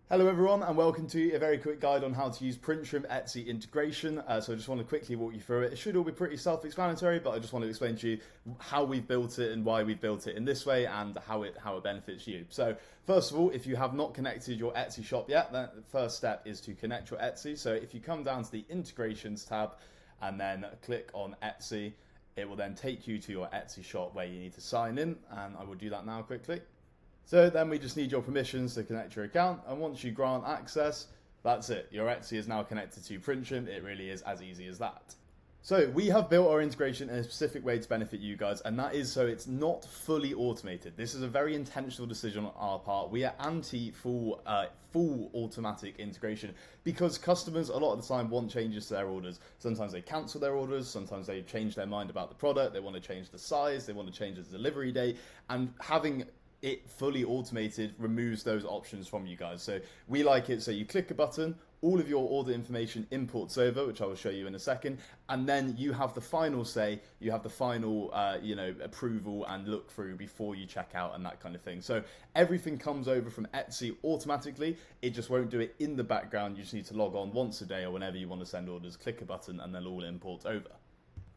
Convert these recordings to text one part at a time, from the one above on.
Hello everyone and welcome to a very quick guide on how to use PrintShrimp Etsy integration. So I just want to quickly walk you through it. It should all be pretty self-explanatory, but I just want to explain to you how we've built it and why we've built it in this way and how it benefits you. So first of all, if you have not connected your Etsy shop yet, then the first step is to connect your Etsy. So if you come down to the integrations tab and then click on Etsy, it will then take you to your Etsy shop where you need to sign in, and I will do that now quickly. So then we just need your permissions to connect your account, and once you grant access, that's it. Your Etsy is now connected to PrintShrimp. It really is as easy as that. So we have built our integration in a specific way to benefit you guys, and that is so it's not fully automated. This is a very intentional decision on our part. We are anti full automatic integration because customers a lot of the time want changes to their orders. Sometimes they cancel their orders, sometimes they change their mind about the product, they want to change the size, they want to change the delivery date, and having it fully automated removes those options from you guys. So we like it so you click a button, all of your order information imports over, which I will show you in a second, and then you have the final say, you have the final approval and look through before you check out and that kind of thing. So everything comes over from Etsy automatically. It just won't do it in the background. You just need to log on once a day or whenever you want to send orders, click a button, and they'll all import over.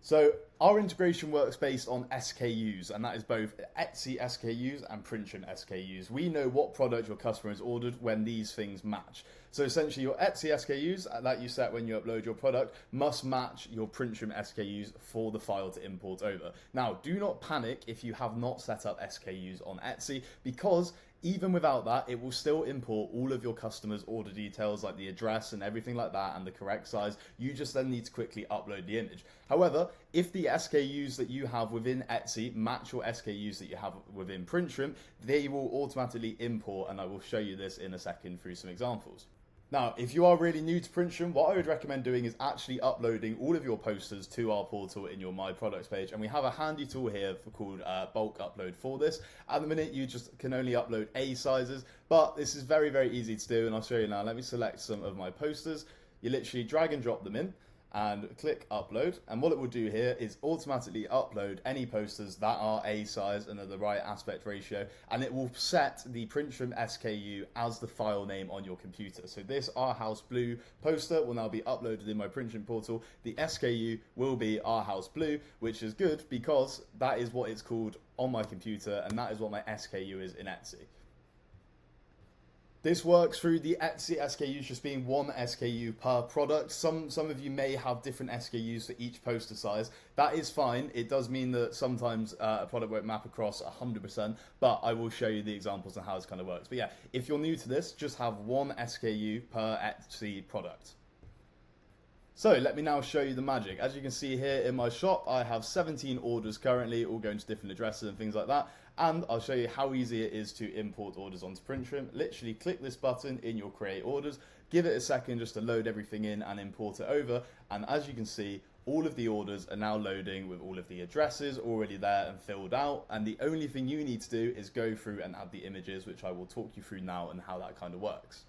So our integration works based on SKUs, and that is both Etsy SKUs and PrintShrimp SKUs. We know what product your customer has ordered when these things match. So essentially your Etsy SKUs that you set when you upload your product must match your PrintShrimp SKUs for the file to import over. Now, do not panic if you have not set up SKUs on Etsy, because even without that, it will still import all of your customers' order details, like the address and everything like that, and the correct size. You just then need to quickly upload the image. However, if the SKUs that you have within Etsy match your SKUs that you have within PrintShrimp, they will automatically import, and I will show you this in a second through some examples. Now, if you are really new to PrintShrimp, what I would recommend doing is actually uploading all of your posters to our portal in your My Products page. And we have a handy tool here called bulk upload for this. At the minute, you just can only upload A sizes, but this is very, very easy to do. And I'll show you now. Let me select some of my posters. You literally drag and drop them in and click upload, and what it will do here is automatically upload any posters that are A size and are the right aspect ratio, and it will set the PrintShrimp SKU as the file name on your computer. So this Our House Blue poster will now be uploaded in my PrintShrimp portal. The SKU will be Our House Blue, which is good because that is what it's called on my computer, and that is what my SKU is in Etsy. This works through the Etsy SKUs just being one SKU per product. Some of you may have different SKUs for each poster size. That is fine. It does mean that sometimes a product won't map across 100%, but I will show you the examples on how this kind of works. But yeah, if you're new to this, just have one SKU per Etsy product. So let me now show you the magic. As you can see here in my shop, I have 17 orders currently, all going to different addresses and things like that. And I'll show you how easy it is to import orders onto PrintShrimp. Literally click this button in your Create Orders, give it a second just to load everything in and import it over. And as you can see, all of the orders are now loading with all of the addresses already there and filled out. And the only thing you need to do is go through and add the images, which I will talk you through now and how that kind of works.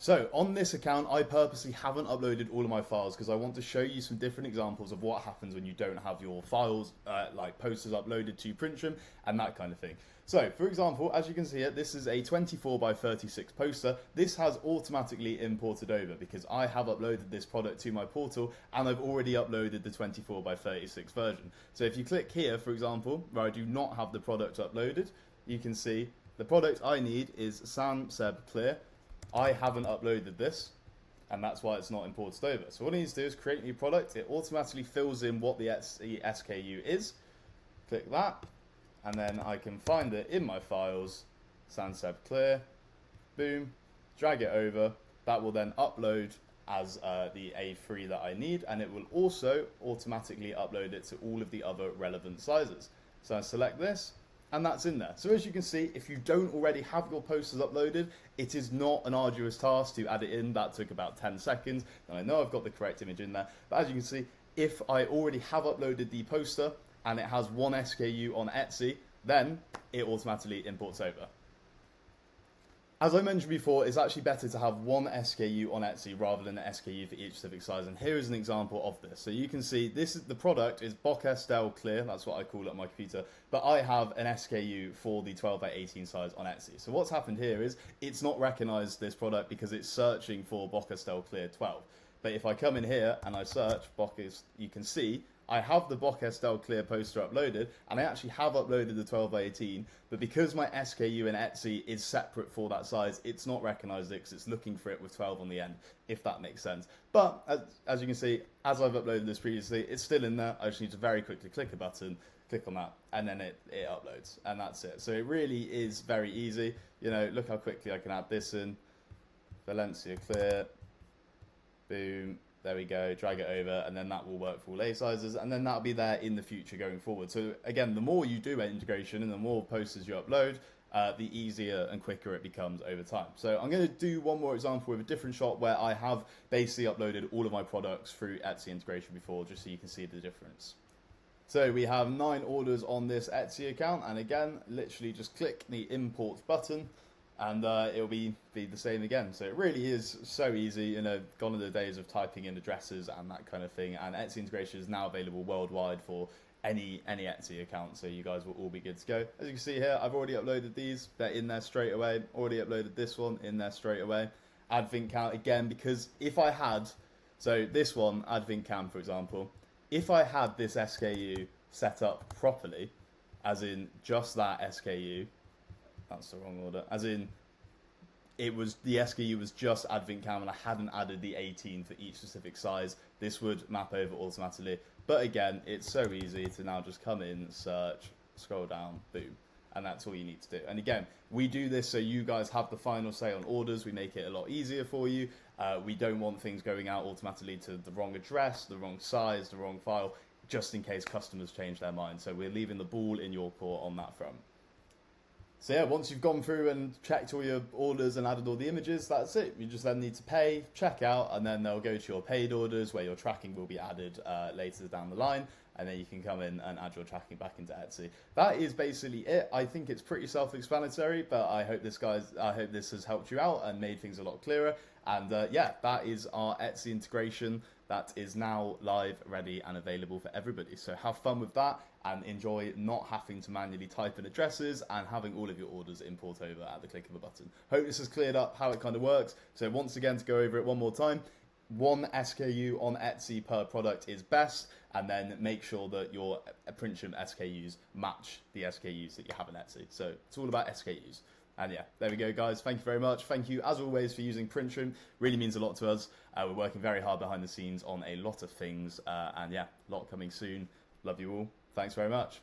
So on this account, I purposely haven't uploaded all of my files because I want to show you some different examples of what happens when you don't have your files, like posters uploaded to PrintShrimp and that kind of thing. So for example, as you can see here, this is a 24 by 36 poster. This has automatically imported over because I have uploaded this product to my portal and I've already uploaded the 24 by 36 version. So if you click here, for example, where I do not have the product uploaded, you can see the product I need is Sans Seb Clear. I haven't uploaded this, and that's why it's not imported over. So what I need to do is create a new product. It automatically fills in what the Etsy SKU is. Click that, and then I can find it in my files, Sans Seb Clear. Boom, drag it over. That will then upload as the A3 that I need, and it will also automatically upload it to all of the other relevant sizes. So I select this, and that's in there. So as you can see, if you don't already have your posters uploaded, it is not an arduous task to add it in. That took about 10 seconds, and I know I've got the correct image in there. But as you can see, if I already have uploaded the poster and it has one SKU on Etsy, then it automatically imports over. As I mentioned before, it's actually better to have one SKU on Etsy rather than an SKU for each specific size. And here is an example of this. So you can see this is the product is Bocestel Clear. That's what I call it on my computer. But I have an SKU for the 12 by 18 size on Etsy. So what's happened here is it's not recognized this product because it's searching for Bocestel Clear 12. But if I come in here and I search Bocas, you can see I have the Bocestel Clear poster uploaded, and I actually have uploaded the 12 by 18, but because my SKU in Etsy is separate for that size, it's not recognized it because it's looking for it with 12 on the end, if that makes sense. But as you can see, as I've uploaded this previously, it's still in there. I just need to very quickly click a button, click on that, and then it uploads, and that's it. So it really is very easy. You know, look how quickly I can add this in. Valencia Clear, boom. There we go, drag it over, and then that will work for all A sizes, and then that'll be there in the future going forward. So again, the more you do integration and the more posters you upload, the easier and quicker it becomes over time. So I'm going to do one more example with a different shop where I have basically uploaded all of my products through Etsy integration before, just so you can see the difference. So we have 9 orders on this Etsy account, and again, literally just click the import button, and it'll be the same again. So it really is so easy, you know, gone are the days of typing in addresses and that kind of thing. And Etsy integration is now available worldwide for any Etsy account, so you guys will all be good to go. As you can see here, I've already uploaded these. They're in there straight away. Already uploaded this one, in there straight away. Advent count again, because if I had, so this one, Advent cam, for example, if I had this SKU set up properly, as in just that SKU, that's the wrong order. As in, it was the SKU was just Advent Cam and I hadn't added the 18 for each specific size. This would map over automatically. But again, it's so easy to now just come in, search, scroll down, boom. And that's all you need to do. And again, we do this so you guys have the final say on orders. We make it a lot easier for you. We don't want things going out automatically to the wrong address, the wrong size, the wrong file, just in case customers change their mind. So we're leaving the ball in your court on that front. So yeah, once you've gone through and checked all your orders and added all the images, that's it. You just then need to pay, check out, and then they'll go to your paid orders where your tracking will be added later down the line, and then you can come in and add your tracking back into Etsy. That is basically it. I think it's pretty self-explanatory, but I hope this has helped you out and made things a lot clearer. And yeah, that is our Etsy integration that is now live, ready, and available for everybody. So have fun with that and enjoy not having to manually type in addresses and having all of your orders import over at the click of a button. Hope this has cleared up how it kind of works. So once again, to go over it one more time, one SKU on Etsy per product is best, and then make sure that your PrintShrimp SKUs match the SKUs that you have on Etsy. So it's all about SKUs. And yeah, there we go, guys. Thank you very much. Thank you, as always, for using PrintShrimp. Really means a lot to us. We're working very hard behind the scenes on a lot of things. And yeah, a lot coming soon. Love you all. Thanks very much.